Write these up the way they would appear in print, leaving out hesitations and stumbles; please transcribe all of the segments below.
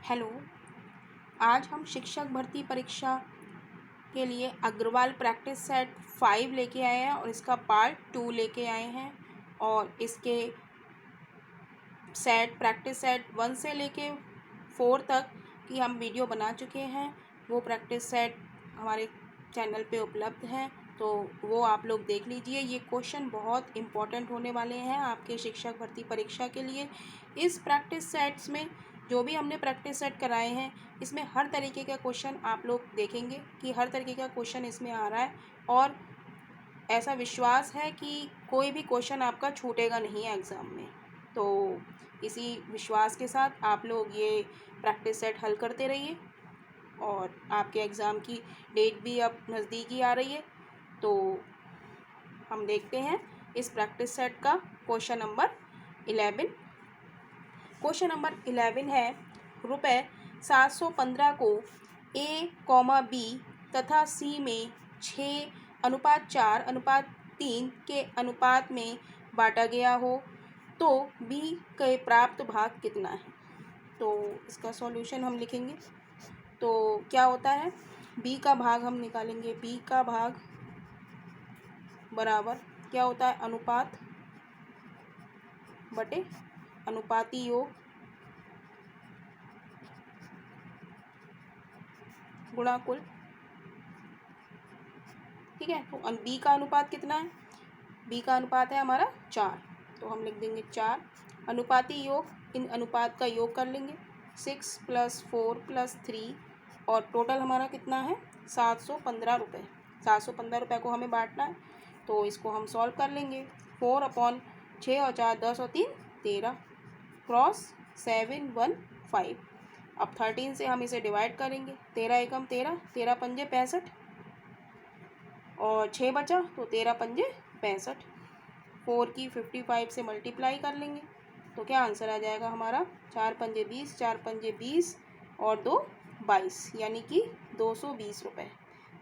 Hello. आज हम शिक्षक भर्ती परीक्षा के लिए अग्रवाल प्रैक्टिस सेट 5 लेके आए हैं और इसका पार्ट 2 लेके आए हैं। और इसके प्रैक्टिस सेट 1 से लेके 4 तक की हम वीडियो बना चुके हैं। वो प्रैक्टिस सेट हमारे चैनल पे उपलब्ध हैं, तो वो आप लोग देख लीजिए। ये क्वेश्चन बहुत इम्पोर्टेंट होने वाले हैं आपके शिक्षक भर्ती परीक्षा के लिए। इस प्रैक्टिस सेट्स में जो भी हमने प्रैक्टिस सेट कराए हैं, इसमें हर तरीके का क्वेश्चन आप लोग देखेंगे कि हर तरीके का क्वेश्चन इसमें आ रहा है। और ऐसा विश्वास है कि कोई भी क्वेश्चन आपका छूटेगा नहीं है एग्ज़ाम में। तो इसी विश्वास के साथ आप लोग ये प्रैक्टिस सेट हल करते रहिए। और आपके एग्ज़ाम की डेट भी अब नज़दीक ही आ रही है, तो हम देखते हैं इस प्रैक्टिस सेट का क्वेश्चन नंबर 11। क्वेश्चन नंबर 11 है, रुपये 715 को A, B तथा C में 6:4:3 के अनुपात में बांटा गया हो तो B के प्राप्त भाग कितना है। तो इसका सॉल्यूशन हम लिखेंगे। तो क्या होता है, B का भाग हम निकालेंगे। B का भाग बराबर क्या होता है, अनुपात बटे अनुपाती योग गुणा कुल। ठीक है, तो B का अनुपात कितना है, B का अनुपात है हमारा 4, तो हम लिख देंगे 4। अनुपाती योग, इन अनुपात का योग कर लेंगे, 6 + 4 + 3 और टोटल हमारा कितना है 715 रुपये। 715 रुपये को हमें बांटना है, तो इसको हम सॉल्व कर लेंगे। 4/6 और 4 10 और 3 13 क्रॉस 715। अब 13 से हम इसे डिवाइड करेंगे। 13 एकम 13, 13 पंजे 65 और 6 बचा, तो 13 पंजे 65। 4 की 55 से मल्टीप्लाई कर लेंगे, तो क्या आंसर आ जाएगा हमारा, 4 पंजे 20, 4 पंजे 20 और 2 22, यानी कि 220 रुपये।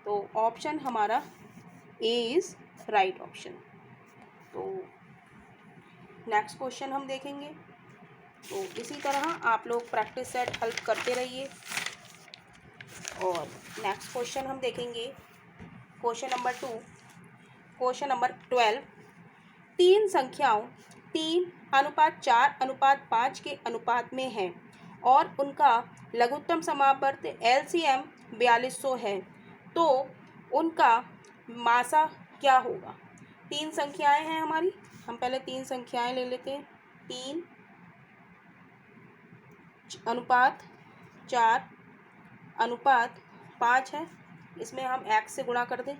तो ऑप्शन हमारा ए इज़ राइट ऑप्शन। तो नेक्स्ट क्वेश्चन हम देखेंगे। तो इसी तरह आप लोग प्रैक्टिस सेट हल करते रहिए। और नेक्स्ट क्वेश्चन हम देखेंगे, क्वेश्चन नंबर 2। क्वेश्चन नंबर 12, 3 संख्याओं 3:4:5 के अनुपात में है और उनका लघुत्तम समावर्त LCM 4200 है, तो उनका मासा क्या होगा। 3 संख्याएं हैं हमारी, हम पहले 3 संख्याएं ले लेते हैं। 3:4:5 है, इसमें हम x से गुणा कर दें।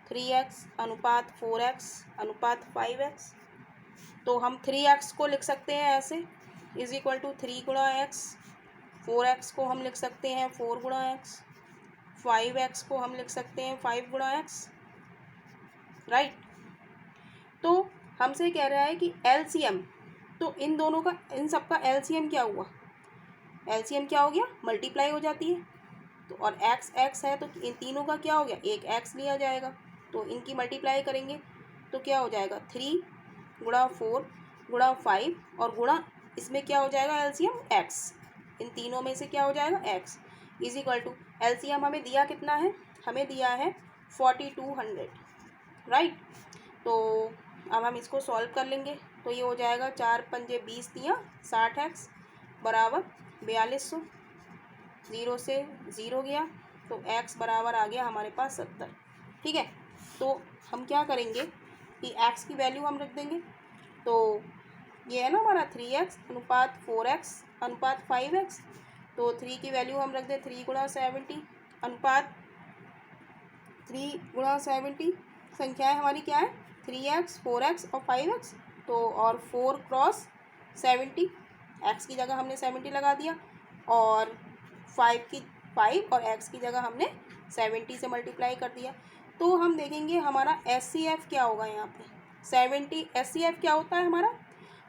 3x:4x:5x, तो हम 3x को लिख सकते हैं ऐसे, = 3 गुणा x। 4x को हम लिख सकते हैं 4 गुणा x। 5x को हम लिख सकते हैं 5 गुणा x, राइट। तो हमसे कह रहा है कि LCM, तो इन दोनों का, इन सब का LCM क्या हुआ, LCM क्या हो गया, मल्टीप्लाई हो जाती है। तो और x है, तो इन तीनों का क्या हो गया, एक x लिया जाएगा, तो इनकी मल्टीप्लाई करेंगे तो क्या हो जाएगा, 3 गुणा 4 गुणा 5 और गुणा इसमें क्या हो जाएगा LCM x। इन तीनों में से क्या हो जाएगा x, = LCM हमें दिया कितना है, हमें दिया है 4200, राइट। तो अब हम इसको सॉल्व कर लेंगे, तो ये हो जाएगा 4 पंजे 20 दिया 60x बराबर 4200। 0 से 0 गया, तो x बराबर आ गया हमारे पास 70। ठीक है, तो हम क्या करेंगे कि x की वैल्यू हम रख देंगे। तो ये है ना हमारा 3x अनुपात 4x अनुपात 5x, तो 3 की वैल्यू हम रख दें 3 गुणा 70 अनुपात 3 गुणा 70। संख्याएं हमारी क्या है, 3x 4x और 5x, तो और 4 क्रॉस 70, x की जगह हमने 70 लगा दिया और 5 और x की जगह हमने 70 से मल्टीप्लाई कर दिया। तो हम देखेंगे हमारा SCF क्या होगा यहाँ पे, 70। SCF क्या होता है हमारा,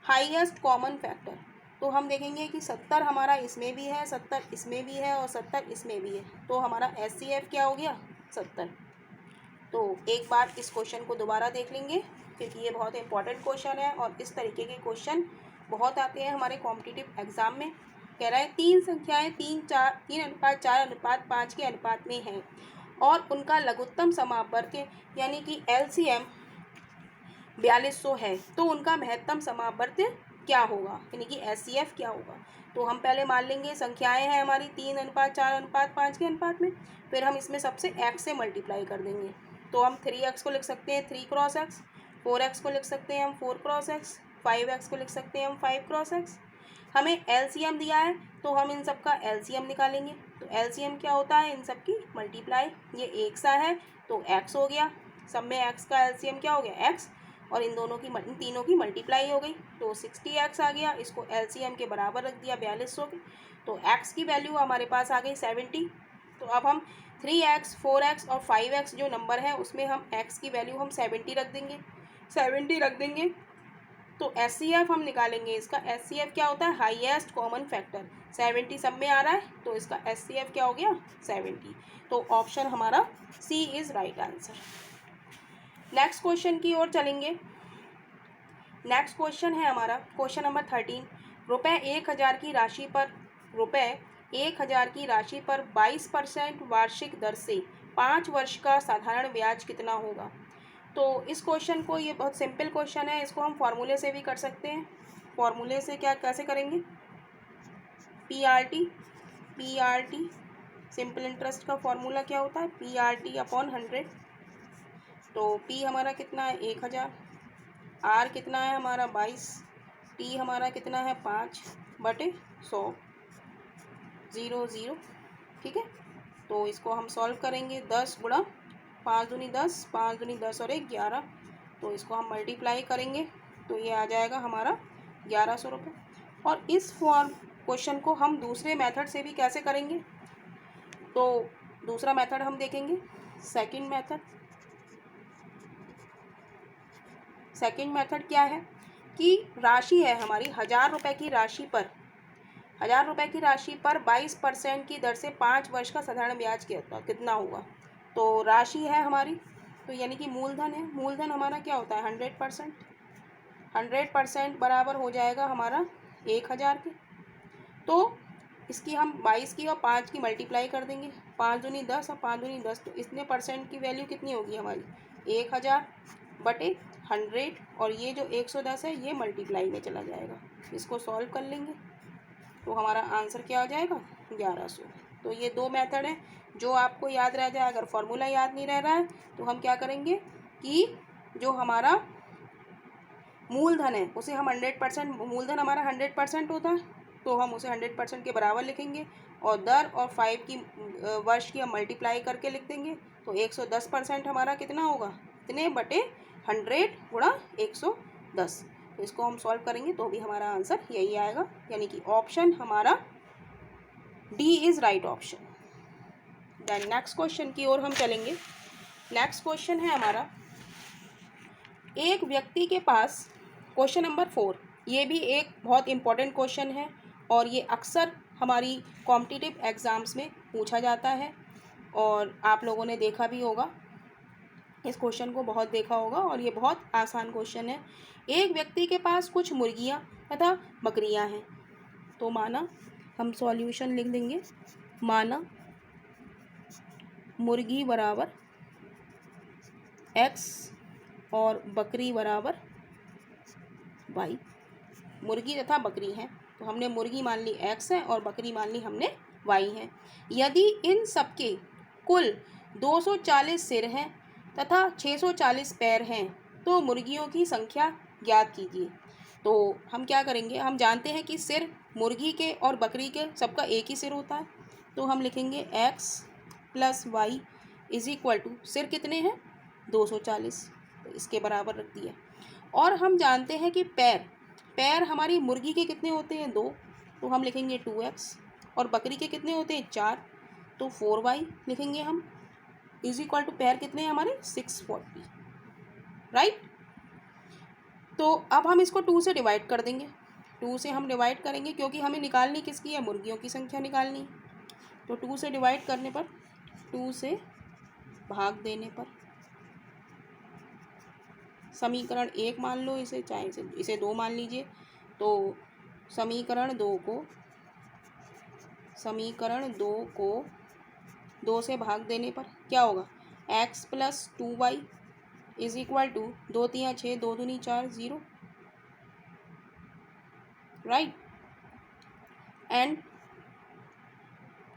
हाईएस्ट कॉमन फैक्टर। तो हम देखेंगे कि 70 हमारा इसमें भी है, 70 इसमें भी है और 70 इसमें भी है, तो हमारा SCF क्या हो गया, 70। तो एक बार इस क्वेश्चन को दोबारा देख लेंगे, क्योंकि ये बहुत इंपॉर्टेंट क्वेश्चन है और इस तरीके के क्वेश्चन बहुत आते हैं हमारे कॉम्पिटिटिव एग्ज़ाम में। कह रहा है तीन संख्याएं 3:4 के अनुपात में हैं और उनका लघुत्तम समावर्त्य यानी कि LCM 4200 है, तो उनका महत्तम समावर्त्य क्या होगा, यानी कि SCF क्या होगा। तो हम पहले मान लेंगे संख्याएं हैं हमारी 3:4:5 के अनुपात में, फिर हम इसमें सबसे x से मल्टीप्लाई कर देंगे। तो हम 3x को लिख सकते हैं 3 क्रॉस x, 4x को लिख सकते हैं हम 4 क्रॉस x, 5x को लिख सकते हैं हम 5 क्रॉस x। हमें LCM दिया है तो हम इन सब का LCM निकालेंगे। तो LCM क्या होता है, इन सब की मल्टीप्लाई। ये एक सा है तो x हो गया, सब में x का LCM क्या हो गया x, और इन तीनों की मल्टीप्लाई हो गई तो 60x आ गया। इसको LCM के बराबर रख दिया 4200 के, तो x की वैल्यू हमारे पास आ गई 70। तो अब हम 3x 4x और 5x जो नंबर है उसमें हम x की वैल्यू हम 70 रख देंगे। तो SCF हम निकालेंगे। इसका SCF क्या होता है, हाईएस्ट कॉमन फैक्टर। 70 सब में आ रहा है तो इसका SCF क्या हो गया 70। तो ऑप्शन हमारा C is right answer. Next question की ओर चलेंगे। नेक्स्ट क्वेश्चन है हमारा क्वेश्चन नंबर 13। रुपये 1000 की राशि पर 22% वार्षिक दर से 5 वर्ष का साधारण ब्याज कितना होगा। तो इस क्वेश्चन को, ये बहुत सिंपल क्वेश्चन है, इसको हम फॉर्मूले से भी कर सकते हैं। फॉर्मूले से कैसे करेंगे, PRT सिंपल इंटरेस्ट का फॉर्मूला क्या होता है, PRT अपॉन 100। तो P हमारा कितना है 1000, R कितना है हमारा 22, T हमारा कितना है 5/100, 0 ठीक है। तो इसको हम सॉल्व करेंगे 10 गुणा 5 दूनी 10, 5 दूनी 10 और 1 11। तो इसको हम मल्टीप्लाई करेंगे तो ये आ जाएगा हमारा 1100 रुपये। और इस क्वेश्चन को हम दूसरे मेथड से भी कैसे करेंगे, तो दूसरा मेथड हम देखेंगे। सेकंड मेथड क्या है कि राशि है हमारी 1000 रुपये की राशि पर 22% की दर से 5 वर्ष का साधारण ब्याज कितना होगा। तो राशि है हमारी, तो यानी कि मूलधन है। मूलधन हमारा क्या होता है 100% बराबर हो जाएगा हमारा 1000 के। तो इसकी हम 22 की और 5 की मल्टीप्लाई कर देंगे, 5 दूनी 10 और 5 दूनी 10। तो इतने परसेंट की वैल्यू कितनी होगी हमारी 1000/100, और ये जो 110 है ये मल्टीप्लाई में चला जाएगा। इसको सॉल्व कर लेंगे तो हमारा आंसर क्या आ जाएगा 1100। तो ये दो मेथड हैं जो आपको याद रह जाए। अगर फॉर्मूला याद नहीं रह रहा है तो हम क्या करेंगे कि जो हमारा मूलधन है उसे हम 100%, मूलधन हमारा 100% होता है तो हम उसे 100% के बराबर लिखेंगे, और दर और 5 की वर्ष की हम मल्टीप्लाई करके लिख देंगे। तो 110% हमारा कितना होगा, इतने बटे 100 गुणा 110। तो इसको हम सॉल्व करेंगे तो भी हमारा आंसर यही आएगा, यानी कि ऑप्शन हमारा D is right option. Then next question की ओर हम चलेंगे। नेक्स्ट क्वेश्चन है हमारा, एक व्यक्ति के पास, क्वेश्चन नंबर 4, ये भी एक बहुत इम्पॉर्टेंट क्वेश्चन है और ये अक्सर हमारी कॉम्पिटिटिव एग्ज़ाम्स में पूछा जाता है और आप लोगों ने देखा भी होगा, इस क्वेश्चन को बहुत देखा होगा और ये बहुत आसान क्वेश्चन है। एक व्यक्ति के पास कुछ मुर्गियाँ तथा बकरियाँ हैं। तो माना, हम सॉल्यूशन लिख देंगे, माना मुर्गी बराबर x और बकरी बराबर y। मुर्गी तथा बकरी है तो हमने मुर्गी मान ली x है और बकरी मान ली हमने y है। यदि इन सबके कुल 240 सिर हैं तथा 640 पैर हैं तो मुर्गियों की संख्या ज्ञात कीजिए। तो हम क्या करेंगे, हम जानते हैं कि सिर मुर्गी के और बकरी के सबका एक ही सिर होता है। तो हम लिखेंगे x + y = सिर कितने हैं 240, तो इसके बराबर रख दिया। और हम जानते हैं कि पैर हमारी मुर्गी के कितने होते हैं 2, तो हम लिखेंगे 2x, और बकरी के कितने होते हैं 4, तो 4y लिखेंगे हम, = पैर कितने हैं हमारे 640, राइट। तो अब हम इसको 2 से डिवाइड कर देंगे। 2 से हम डिवाइड करेंगे क्योंकि हमें निकालनी किसकी है, मुर्गियों की संख्या निकालनी। तो 2 से डिवाइड करने पर, 2 से भाग देने पर, समीकरण 1 मान लो इसे, चाहे इसे 2 मान लीजिए। तो समीकरण 2 को समीकरण 2 को 2 से भाग देने पर क्या होगा, x plus 2y is equal to 2 3 6 2 दूनी 4 0, राइट। एंड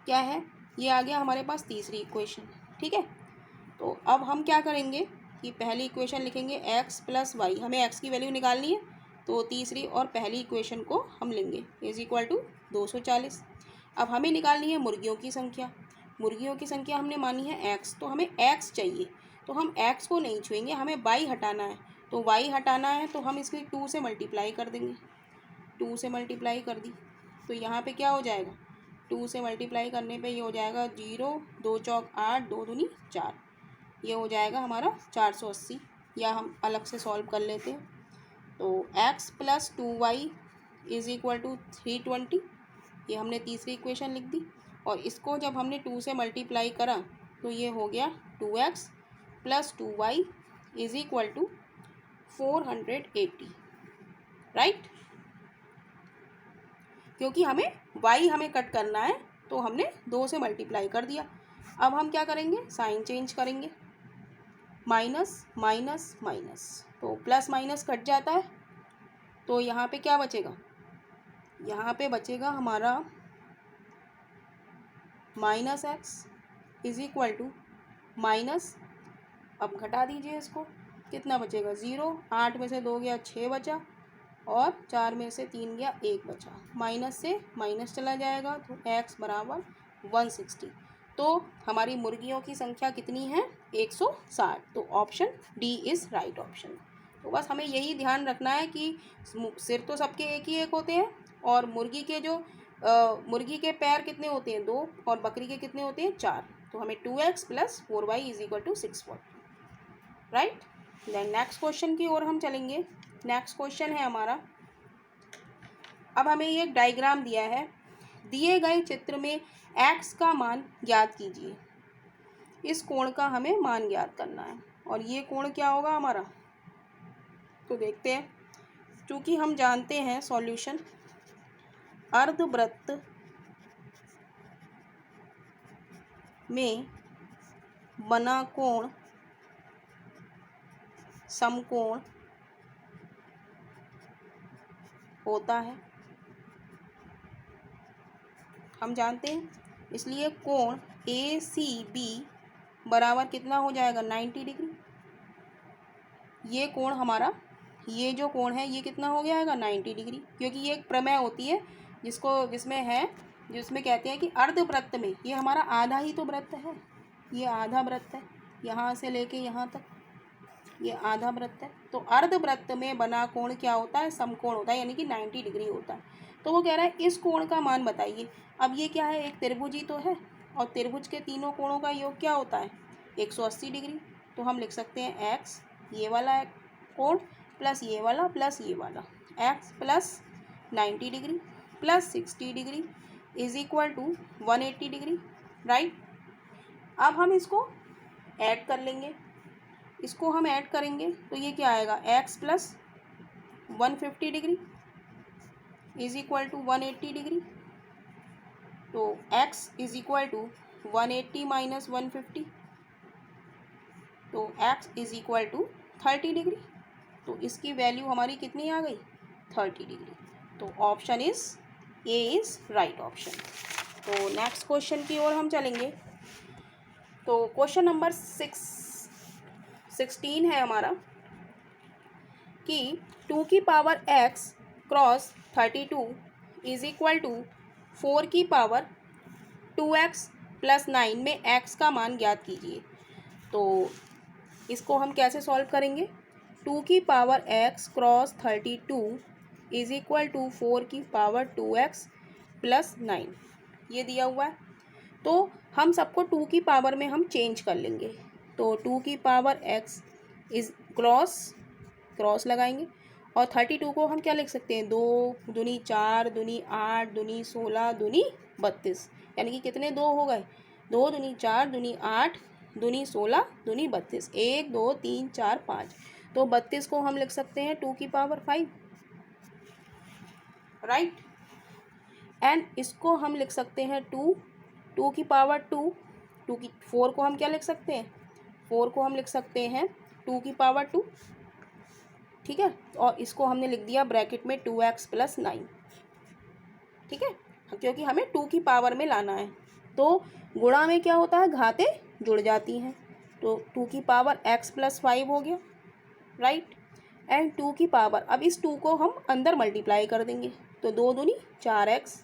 क्या है, ये आ गया हमारे पास तीसरी इक्वेशन, ठीक है। तो अब हम क्या करेंगे कि पहली इक्वेशन लिखेंगे x प्लस वाई, हमें x की वैल्यू निकालनी है, तो तीसरी और पहली इक्वेशन को हम लेंगे इज इक्वल टू 240। अब हमें निकालनी है मुर्गियों की संख्या, मुर्गियों की संख्या हमने मानी है x, तो हमें x चाहिए, तो हम x को नहीं छुएंगे, हमें y हटाना है, तो y हटाना है तो हम इसके 2 से मल्टीप्लाई कर देंगे, 2 से मल्टीप्लाई कर दी, तो यहाँ पे क्या हो जाएगा, 2 से मल्टीप्लाई करने पे ये हो जाएगा 0, 2 चौक 8, 2 दूनी 4, ये हो जाएगा हमारा 480, या हम अलग से सॉल्व कर लेते हैं। तो x plus 2y is equal to 320, ये हमने तीसरी इक्वेशन लिख दी, और इसको जब हमने 2 से मल्टीप्लाई करा तो ये हो गया 2x plus 2y is equal to 480, right. क्योंकि हमें y हमें कट करना है तो हमने 2 से मल्टीप्लाई कर दिया। अब हम क्या करेंगे, साइन चेंज करेंगे, माइनस माइनस माइनस, तो प्लस माइनस कट जाता है, तो यहाँ पे क्या बचेगा, यहाँ पे बचेगा हमारा minus x is equal to minus, अब घटा दीजिए इसको, कितना बचेगा 0, 8 में से 2 गया 6 बचा, और 4 में से 3 गया 1 बचा, माइनस से माइनस चला जाएगा, तो x बराबर 160। तो हमारी मुर्गियों की संख्या कितनी है, 160, तो option D is right option. तो बस हमें यही ध्यान रखना है कि सिर तो सबके एक ही एक होते हैं, और मुर्गी के जो मुर्गी के पैर कितने होते हैं 2, और बकरी के कितने होते हैं 4, तो हमें 2x plus 4y is equal to 640, right. Then next question की ओर हम चलेंगे। नेक्स्ट क्वेश्चन है हमारा, अब हमें ये डायग्राम दिया है, दिए गए चित्र में x का मान ज्ञात कीजिए, इस कोण का हमें मान ज्ञात करना है, और ये कोण क्या होगा हमारा, तो देखते हैं। चूँकि हम जानते हैं सॉल्यूशन, अर्धवृत्त में बना कोण समकोण होता है, हम जानते हैं, इसलिए कोण ACB बराबर कितना हो जाएगा 90 डिग्री। ये कोण हमारा, ये जो कोण है ये कितना हो जाएगा 90 डिग्री, क्योंकि ये एक प्रमेय होती है जिसमें कहते हैं कि अर्धवृत्त में, ये हमारा आधा ही तो वृत्त है, ये आधा वृत्त है, यहाँ से लेके यहाँ तक ये आधा वृत्त है, तो अर्धवृत्त में बना कोण क्या होता है, समकोण होता है, यानी कि 90 डिग्री होता है। तो वो कह रहा है इस कोण का मान बताइए। अब ये क्या है, एक त्रिभुज ही तो है, और त्रिभुज के तीनों कोणों का योग क्या होता है 180 डिग्री, तो हम लिख सकते हैं x ये वाला कोण प्लस ये वाला प्लस ये वाला, x plus 90 degree plus 60 degree is equal to 180 degree, right. अब हम इसको ऐड कर लेंगे, इसको हम ऐड करेंगे तो ये क्या आएगा, x plus 150 degree is equal to 180 degree, तो x is equal to 180 minus 150, तो x is equal to 30 degree, तो इसकी वैल्यू हमारी कितनी आ गई 30 डिग्री, तो option is a is right option. तो नेक्स्ट क्वेश्चन की ओर हम चलेंगे। तो क्वेश्चन नंबर 16 है हमारा कि 2 की power x cross 32 is equal to 4 की पावर 2x प्लस 9 में x का मान ज्ञात कीजिए। तो इसको हम कैसे सॉल्व करेंगे, 2 की power x cross 32 is equal to 4 की पावर 2x प्लस 9, ये दिया हुआ है, तो हम सबको 2 की पावर में हम चेंज कर लेंगे, तो 2 की पावर x इज क्रॉस लगाएंगे, और 32 को हम क्या लिख सकते हैं 2 दूनी 4 दूनी 8 दूनी 16 दूनी 32, यानी कि कितने 2 हो गए, 2 दूनी 4 दूनी 8 दूनी 16 दूनी 32, 1 2 3 4 5, तो 32 को हम लिख सकते हैं 2 की पावर 5, राइट। एंड इसको हम लिख सकते हैं 2 की पावर 4 को हम क्या लिख सकते हैं, 4 को हम लिख सकते हैं 2 की पावर 2, ठीक है। और इसको हमने लिख दिया ब्रैकेट में 2x + 9, ठीक है, क्योंकि हमें 2 की पावर में लाना है। तो गुणा में क्या होता है, घातें जुड़ जाती हैं, तो 2 की पावर x + 5 हो गया, राइट। एंड 2 की पावर, अब इस 2 को हम अंदर मल्टीप्लाई कर देंगे, तो 2 दूनी 4x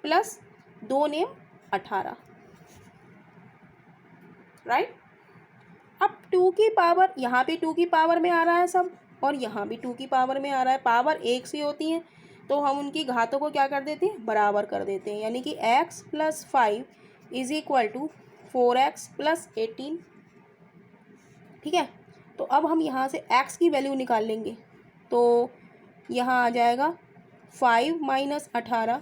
प्लस 2 नेम 18, राइट। अब 2 की पावर, यहाँ पे 2 की पावर में आ रहा है सब, और यहाँ भी 2 की पावर में आ रहा है, पावर एक सी होती हैं, तो हम उनकी घातों को क्या कर देते हैं, बराबर कर देते हैं, यानी कि x + 5 = 4x + 18, ठीक है। तो अब हम यहाँ से x की वैल्यू निकाल लेंगे, तो यहाँ आ जाएगा 5 - 18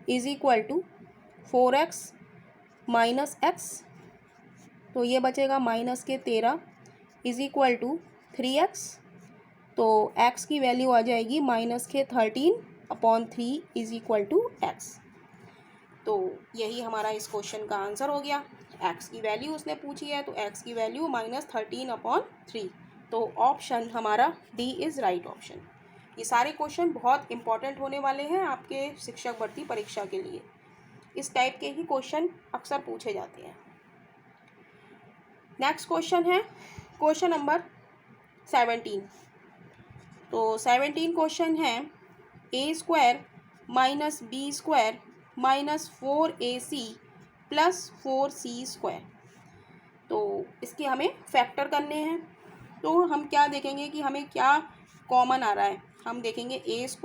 = 4x - x, तो ये बचेगा -13 = 3x, तो x की वैल्यू आ जाएगी -13/3 = x। तो यही हमारा इस क्वेश्चन का आंसर हो गया। x की वैल्यू उसने पूछी है, तो x की वैल्यू -13/3, तो ऑप्शन हमारा डी इज़ राइट ऑप्शन। ये सारे क्वेश्चन बहुत इंपॉर्टेंट होने वाले हैं आपके शिक्षक भर्ती परीक्षा के लिए। इस टाइप के ही क्वेश्चन अक्सर पूछे जाते हैं। नेक्स्ट क्वेश्चन है क्वेश्चन नंबर 17। तो 17 क्वेश्चन है a² - b² - 4ac + 4c²। तो इसके हमें फैक्टर करने हैं, तो हम क्या देखेंगे कि हमें क्या कॉमन आ रहा है। हम देखेंगे a² -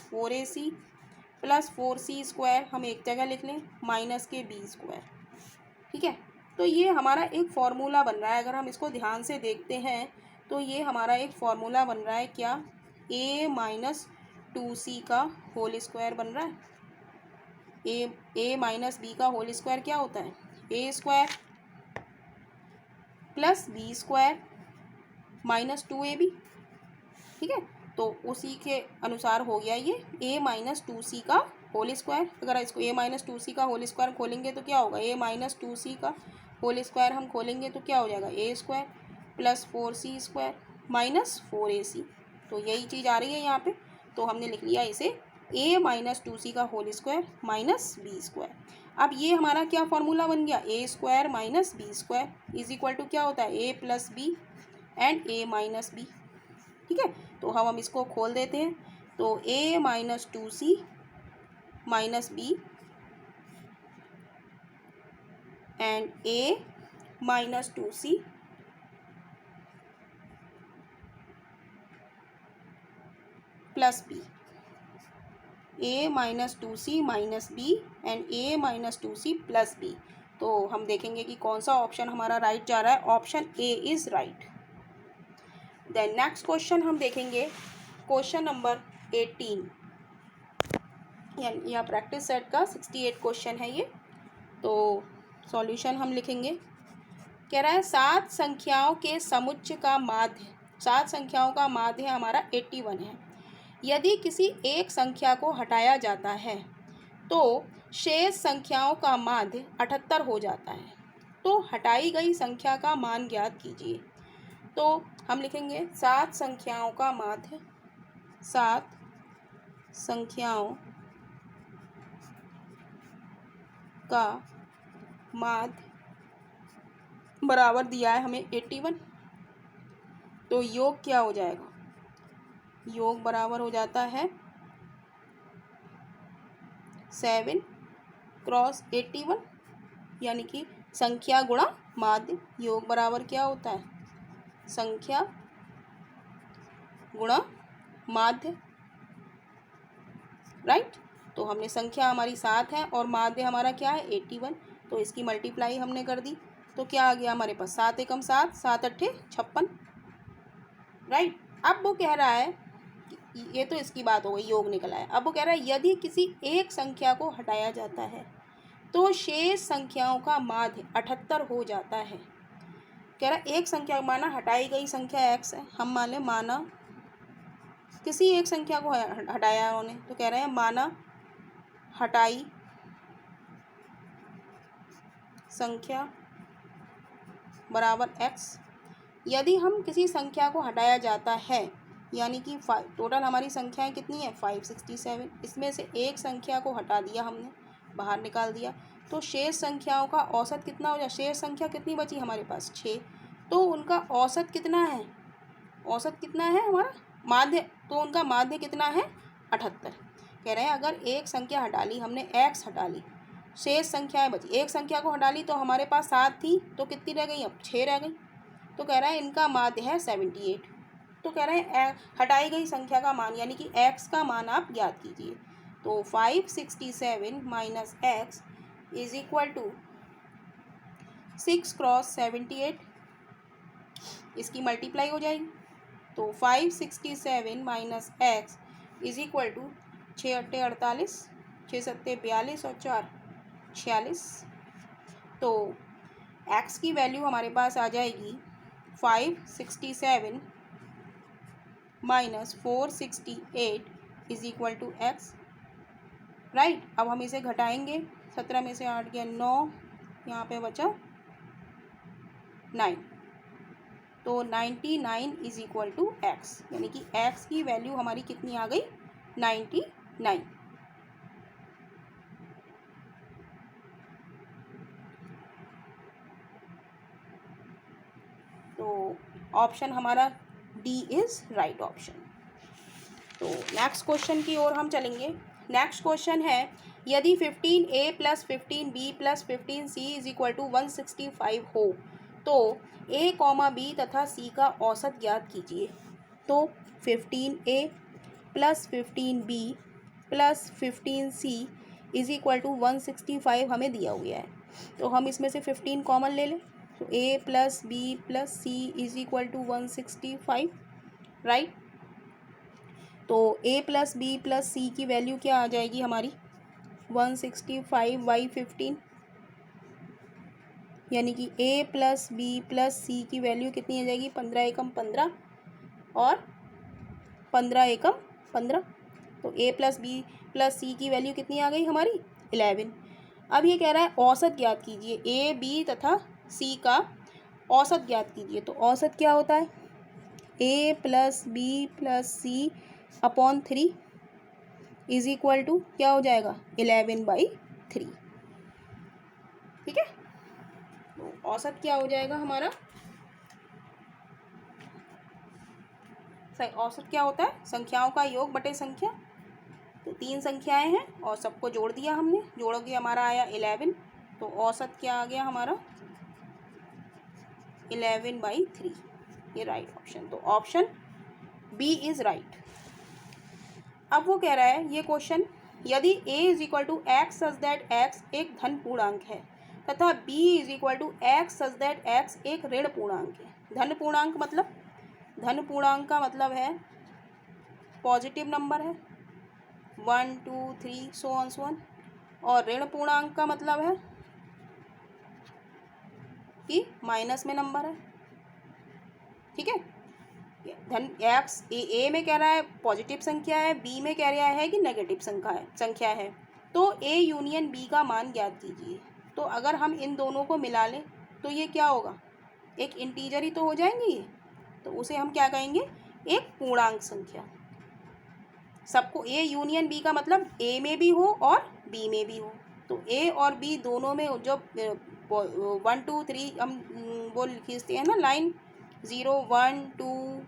4ac + 4c², हम एक जगह लिख लें -b², ठीक है। तो ये हमारा एक फॉर्मूला बन रहा है, अगर हम इसको ध्यान से देखते हैं तो ये हमारा एक फॉर्मूला बन रहा है, क्या, a - 2c का होल स्क्वायर बन रहा है। a - b का होल स्क्वायर क्या होता है, a² + b² - 2ab, ठीक है। तो उसी के अनुसार हो गया ये a - 2c का होल स्क्वायर। अगर इसको a - 2c का होल स्क्वायर खोलेंगे तो क्या होगा, a - 2c का होल स्क्वायर हम खोलेंगे तो क्या हो जाएगा, a² + 4c² - 4ac। तो यही चीज़ आ रही है यहाँ पे, तो हमने लिख लिया इसे a - 2c का होल स्क्वायर -b²। अब ये हमारा क्या फार्मूला बन गया, a² - b² = क्या होता है, a + b and a - b, ठीक है। तो हम इसको खोल देते हैं, तो a - 2c - b and a - 2c + b, a - 2c - b and a - 2c + b। तो हम देखेंगे कि कौन सा ऑप्शन हमारा राइट जा रहा है, option A is right. Then next question हम देखेंगे क्वेश्चन नंबर 18, या प्रैक्टिस सेट का 68 क्वेश्चन है ये। तो सॉल्यूशन हम लिखेंगे, कह रहा है 7 संख्याओं के समुच्चय का माध्य, 7 संख्याओं का माध्य हमारा 81 है। यदि किसी एक संख्या को हटाया जाता है तो शेष संख्याओं का माध्य 78 हो जाता है, तो हटाई गई संख्या का मान ज्ञात कीजिए। तो हम लिखेंगे 7 संख्याओं का माध्य, 7 संख्याओं का माध्य बराबर दिया है हमें 81, तो योग क्या हो जाएगा, योग बराबर हो जाता है 7 × 81, यानी कि संख्या गुणा माध्य, योग बराबर क्या होता है, संख्या गुणा माध्य, राइट। तो हमने संख्या हमारी 7 है और माध्य हमारा क्या है 81, तो इसकी मल्टीप्लाई हमने कर दी, तो क्या आ गया हमारे पास 7 एकम 7, 7 अट्ठे 56, राइट। अब वो कह रहा है, ये तो इसकी बात हो गई, योग निकला है। अब वो कह रहा है यदि किसी एक संख्या को हटाया जाता है तो शेष संख्याओं का माध्य 78 हो जाता है। कह रहा है एक संख्या, माना हटाई गई संख्या x है, हम मान लें, माना किसी एक संख्या को हटाया उन्होंने, तो कह रहे हैं माना हटाई संख्या बराबर x। यदि हम किसी संख्या को हटाया जाता है, यानी कि टोटल हमारी संख्याएं कितनी है 567, इसमें से एक संख्या को हटा दिया हमने, बाहर निकाल दिया, तो शेष संख्याओं का औसत कितना हो जाए। शेष संख्या कितनी बची हमारे पास 6, तो उनका औसत कितना है, औसत कितना है हमारा माध्य, तो उनका माध्य कितना है 78। कह रहे हैं अगर एक संख्या हटा ली हमने, x हटा ली, शेष संख्याएं बची, एक संख्या को हटा ली तो हमारे पास 7 थी, तो कितनी रह गई, अब 6 रह गई, तो कह रहा है इनका माध्य है 78। तो कह रहे हैं हटाई गई संख्या का मान यानी कि x का मान आप ज्ञात कीजिए। तो 567 minus x is equal to 6 cross 78, इसकी मल्टीप्लाई हो जाएगी। तो 567 minus x is equal to 6 अट्ठे 48, 6 सत्ते 42 और 4 46। तो x की वैल्यू हमारे पास आ जाएगी 567 minus 468 is equal to x, right. अब हम इसे घटाएंगे, 17 में से 8 गया 9, यहाँ पे बचा 9, तो 99 इज इक्वल टू x, यानी कि x की वैल्यू हमारी कितनी आ गई 99। तो ऑप्शन हमारा डी इज राइट ऑप्शन। तो नेक्स्ट क्वेश्चन की ओर हम चलेंगे। नेक्स्ट क्वेश्चन है यदि 15a plus 15b plus 15c is equal to 165 हो तो a कॉमा b तथा c का औसत ज्ञात कीजिए। तो 15a plus 15b plus 15c is equal to 165 हमें दिया हुआ है, तो हम इसमें से 15 कॉमन ले लें, तो a plus b plus c is equal to 165, right. तो a plus b plus c की वैल्यू क्या आ जाएगी हमारी 165/15, यानी कि a plus b plus c की वैल्यू कितनी आ जाएगी 15 एकम 15 और 15 एकम 15, तो a plus b plus c की वैल्यू कितनी आ गई हमारी 11। अब ये कह रहा है औसत ज्ञात कीजिए, a b तथा c का औसत ज्ञात कीजिए। तो औसत क्या होता है a plus b plus c upon 3 is equal to क्या हो जाएगा 11/3, ठीक है। तो औसत क्या हो जाएगा हमारा, औसत क्या होता है संख्याओं का योग बटे संख्या। तो 3 संख्याएं हैं और सबको जोड़ दिया हमने, जोड़ोगे हमारा आया 11, तो औसत क्या आ गया हमारा 11/3, ये राइट ऑप्शन। तो ऑप्शन बी इज राइट। अब वो कह रहा है ये क्वेश्चन, यदि a is equal to x such that x एक धन पूर्णांक है तथा b is equal to x such that x एक ऋण पूर्णांक है। धन पूर्णांक मतलब, धन पूर्णांक का मतलब है पॉजिटिव नंबर है 1 2 3 सो ऑन सो ऑन, और ऋण पूर्णांक का मतलब है कि माइनस में नंबर है, ठीक है। धन एक्स ए में कह रहा है पॉजिटिव संख्या है, बी में कह रहा है कि नेगेटिव संख्या है। तो ए यूनियन बी का मान ज्ञात कीजिए। तो अगर हम इन दोनों को मिला लें तो ये क्या होगा, एक इंटीजर ही तो हो जाएंगे ये, तो उसे हम क्या कहेंगे एक पूर्णांक संख्या। सबको ए यूनियन बी का मतलब ए में भी हो और बी में भी हो, तो ए और बी दोनों में जो 1 2 3 हम वो खींचते हैं ना लाइन, 0 1 2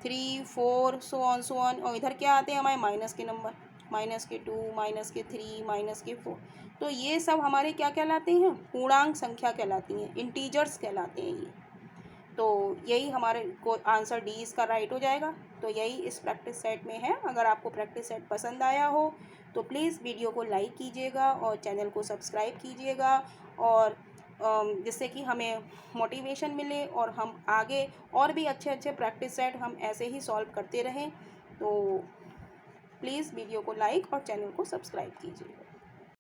3 4 सो ऑन, और इधर क्या आते हैं हमारे माइनस के नंबर, माइनस के 2 माइनस के 3 माइनस के 4, तो ये सब हमारे क्या कहलाते हैं पूर्णांक संख्या कहलाती हैं, इंटीजर्स कहलाते हैं ये। तो यही हमारे को आंसर डी इसका राइट हो जाएगा। तो यही इस प्रैक्टिस सेट में है। अगर आपको प्रैक्टिस सेट पसंद आया हो तो प्लीज़ वीडियो को लाइक कीजिएगा और चैनल को सब्सक्राइब कीजिएगा, और जिससे कि हमें मोटिवेशन मिले और हम आगे और भी अच्छे अच्छे प्रैक्टिस सेट हम ऐसे ही सॉल्व करते रहें। तो प्लीज़ वीडियो को लाइक और चैनल को सब्सक्राइब कीजिएगा।